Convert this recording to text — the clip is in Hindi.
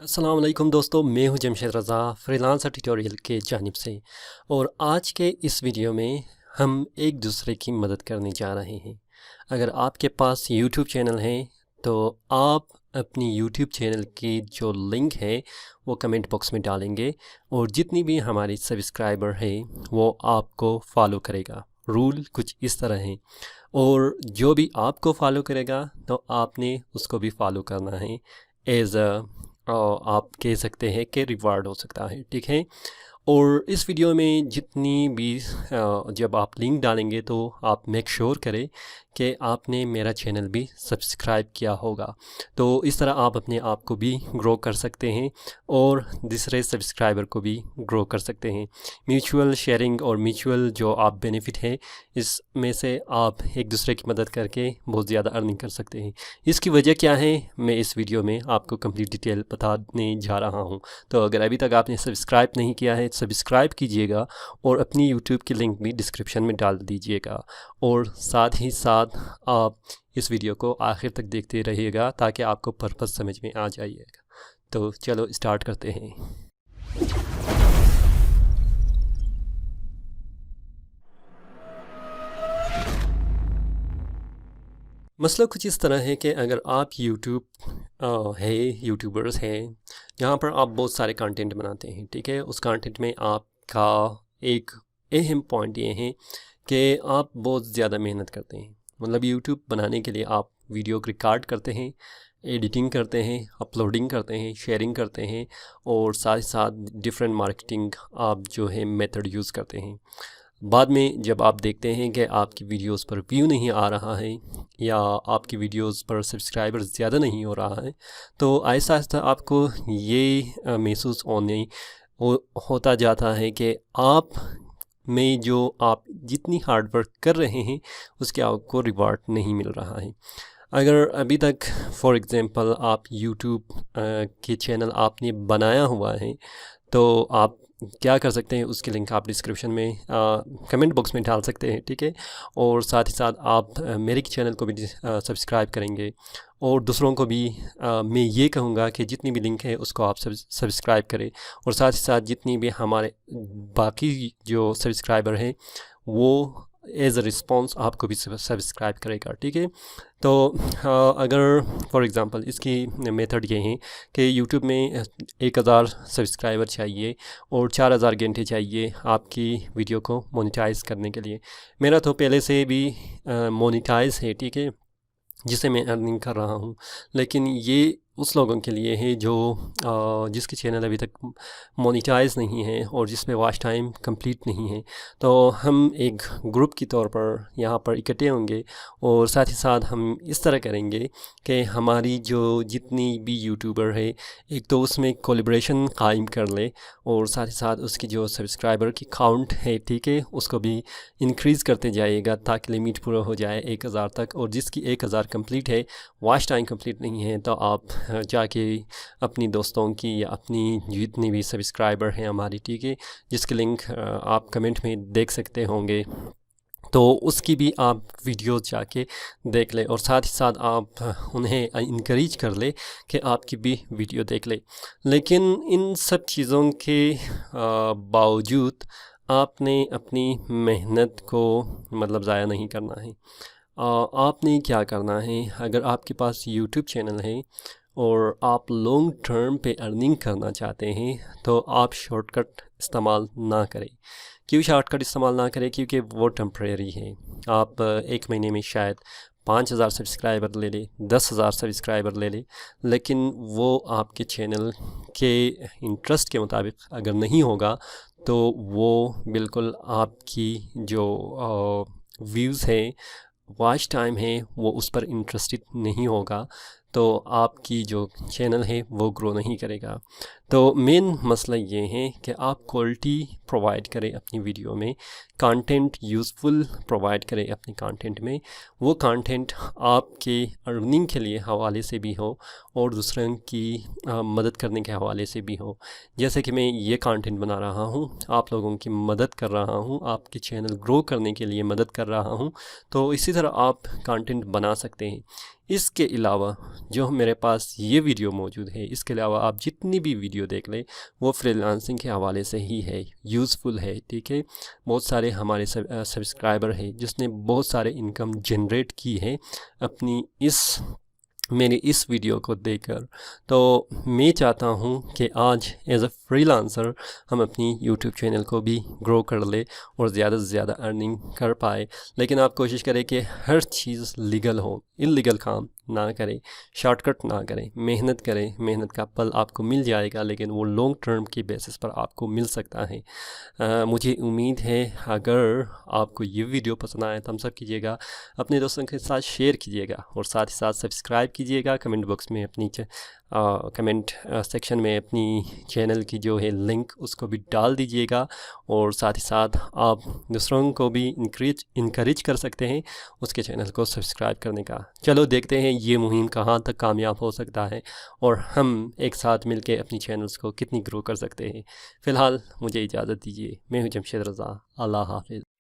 अस्सलाम वालेकुम दोस्तों, मैं हूं जमशेद रज़ा फ्रीलांसर ट्यूटोरियल के जानिब से। और आज के इस वीडियो में हम एक दूसरे की मदद करने जा रहे हैं। अगर आपके पास यूट्यूब चैनल है तो आप अपनी यूट्यूब चैनल की जो लिंक है वो कमेंट बॉक्स में डालेंगे और जितनी भी हमारी सब्सक्राइबर है वो आपको फॉलो करेगा। रूल कुछ इस तरह है और जो भी आपको फॉलो करेगा तो आपने उसको भी फॉलो करना है एज अ आप कह सकते हैं कि रिवार्ड हो सकता है। ठीक है। और इस वीडियो में जितनी भी जब आप लिंक डालेंगे तो आप मेक श्योर करें कि आपने मेरा चैनल भी सब्सक्राइब किया होगा। तो इस तरह आप अपने आप को भी ग्रो कर सकते हैं और दूसरे सब्सक्राइबर को भी ग्रो कर सकते हैं। म्यूचुअल शेयरिंग और म्यूचुअल जो आप बेनिफिट है इसमें से आप एक दूसरे की मदद करके बहुत ज़्यादा अर्निंग कर सकते हैं। इसकी वजह क्या है मैं इस वीडियो में आपको कंप्लीट डिटेल बताने जा रहा हूँ। तो अगर अभी तक आपने सब्सक्राइब नहीं किया है सब्सक्राइब कीजिएगा और अपनी यूट्यूब की लिंक भी डिस्क्रिप्शन में डाल दीजिएगा। और साथ ही साथ आप इस वीडियो को आखिर तक देखते रहिएगा ताकि आपको पर्पस समझ में आ जाइएगा। तो चलो स्टार्ट करते हैं। मसला कुछ इस तरह है कि अगर आप यूट्यूबर्स हैं जहाँ पर आप बहुत सारे कंटेंट बनाते हैं। ठीक है। उस कंटेंट में आपका एक अहम पॉइंट ये है कि आप बहुत ज़्यादा मेहनत करते हैं। मतलब यूट्यूब बनाने के लिए आप वीडियो रिकॉर्ड करते हैं, एडिटिंग करते हैं, अपलोडिंग करते हैं, शेयरिंग करते हैं और साथ ही साथ डिफरेंट मार्केटिंग आप जो है मेथड यूज़ करते हैं। बाद में जब आप देखते हैं कि आपकी वीडियोस पर व्यू नहीं आ रहा है या आपकी वीडियोस पर सब्सक्राइबर ज़्यादा नहीं हो रहा है तो आहिस्ता आहिस्ता आपको ये महसूस होता जाता है कि आप में जो आप जितनी हार्ड वर्क कर रहे हैं उसके आपको रिवार्ड नहीं मिल रहा है। अगर अभी तक फॉर एग्ज़ाम्पल आप यूट्यूब के चैनल आपने बनाया हुआ है तो आप क्या कर सकते हैं उसकी लिंक आप डिस्क्रिप्शन में कमेंट बॉक्स में डाल सकते हैं। ठीक है। और साथ ही साथ आप मेरे चैनल को भी सब्सक्राइब करेंगे और दूसरों को भी मैं ये कहूँगा कि जितनी भी लिंक है उसको आप सब्सक्राइब करें और साथ ही साथ जितनी भी हमारे बाकी जो सब्सक्राइबर हैं वो एज अ रिस्पॉन्स आपको भी सब्सक्राइब करेगा। ठीक है। तो अगर फॉर एग्ज़ाम्पल इसकी मेथड ये है कि यूट्यूब में 1000 सब्सक्राइबर चाहिए और 4000 घंटे चाहिए आपकी वीडियो को मोनेटाइज करने के लिए। मेरा तो पहले से भी मोनेटाइज है। ठीक है। जिसे मैं अर्निंग कर रहा हूँ, लेकिन ये उस लोगों के लिए है जो जिसके चैनल अभी तक मोनेटाइज नहीं है और जिसमें वॉच टाइम कंप्लीट नहीं है। तो हम एक ग्रुप के तौर पर यहाँ पर इकट्ठे होंगे और साथ ही साथ हम इस तरह करेंगे कि हमारी जो जितनी भी यूट्यूबर है एक तो उसमें कोलैबोरेशन कायम कर ले और साथ ही साथ उसकी जो सब्सक्राइबर की काउंट है ठीक है उसको भी इंक्रीज़ करते जाइएगा ताकि लिमिट पूरा हो जाए 1000 तक। और जिसकी 1000 कंप्लीट है वॉच टाइम कंप्लीट नहीं है तो आप जाके अपनी दोस्तों की या अपनी जितनी भी सब्सक्राइबर हैं हमारी ठीक है जिसकी लिंक आप कमेंट में देख सकते होंगे तो उसकी भी आप वीडियो जाके देख लें और साथ ही साथ आप उन्हें इनकरेज कर ले कि आपकी भी वीडियो देख ले। लेकिन इन सब चीज़ों के बावजूद आपने अपनी मेहनत को मतलब ज़ाया नहीं करना है। आपने क्या करना है अगर आपके पास यूट्यूब चैनल है और आप लॉन्ग टर्म पे अर्निंग करना चाहते हैं तो आप शॉर्टकट इस्तेमाल ना करें। क्यों शॉर्टकट इस्तेमाल ना करें? क्योंकि वो टेम्परेरी है। आप एक महीने में शायद 5000 सब्सक्राइबर ले लें, 10,000 सब्सक्राइबर ले लें, लेकिन वो आपके चैनल के इंटरेस्ट के मुताबिक अगर नहीं होगा तो वो बिल्कुल आपकी जो व्यूज़ है वॉच टाइम है वो उस पर इंटरेस्टेड नहीं होगा तो आपकी जो चैनल है वो ग्रो नहीं करेगा। तो मेन मसला ये है कि आप क्वालिटी प्रोवाइड करें अपनी वीडियो में, कंटेंट यूज़फुल प्रोवाइड करें अपने कंटेंट में। वो कंटेंट आपके अर्निंग के लिए हवाले से भी हो और दूसरों की मदद करने के हवाले से भी हो। जैसे कि मैं ये कंटेंट बना रहा हूँ, आप लोगों की मदद कर रहा हूँ, आपके चैनल ग्रो करने के लिए मदद कर रहा हूँ, तो इसी तरह आप कंटेंट बना सकते हैं। इसके अलावा जो मेरे पास ये वीडियो मौजूद है, इसके अलावा आप जितनी भी वीडियो देख लें वो फ्रीलांसिंग के हवाले से ही है, यूज़फुल है, ठीक है। बहुत सारे हमारे सब्सक्राइबर हैं जिसने बहुत सारे इनकम जनरेट की है अपनी मेरी इस वीडियो को देखकर। तो मैं चाहता हूँ कि आज एज अ फ्रीलांसर हम अपनी यूट्यूब चैनल को भी ग्रो कर ले और ज़्यादा से ज़्यादा अर्निंग कर पाए। लेकिन आप कोशिश करें कि हर चीज़ लीगल हो, इल्लीगल काम ना करें, शॉर्टकट ना करें, मेहनत करें। मेहनत का फल आपको मिल जाएगा, लेकिन वो लॉन्ग टर्म की बेसिस पर आपको मिल सकता है। मुझे उम्मीद है अगर आपको ये वीडियो पसंद आए थम्स अप कीजिएगा, अपने दोस्तों के साथ शेयर कीजिएगा और साथ ही साथ सब्सक्राइब कीजिएगा। कमेंट बॉक्स में अपनी कमेंट सेक्शन में अपनी चैनल की जो है लिंक उसको भी डाल दीजिएगा और साथ ही साथ आप दूसरों को भी इनकरेज कर सकते हैं उसके चैनल को सब्सक्राइब करने का। चलो देखते हैं ये मुहिम कहाँ तक कामयाब हो सकता है और हम एक साथ मिलकर अपनी चैनल्स को कितनी ग्रो कर सकते हैं। फ़िलहाल मुझे इजाज़त दीजिए। मैं हूँ जमशेद रज़ा। अल्लाह हाफ़िज़।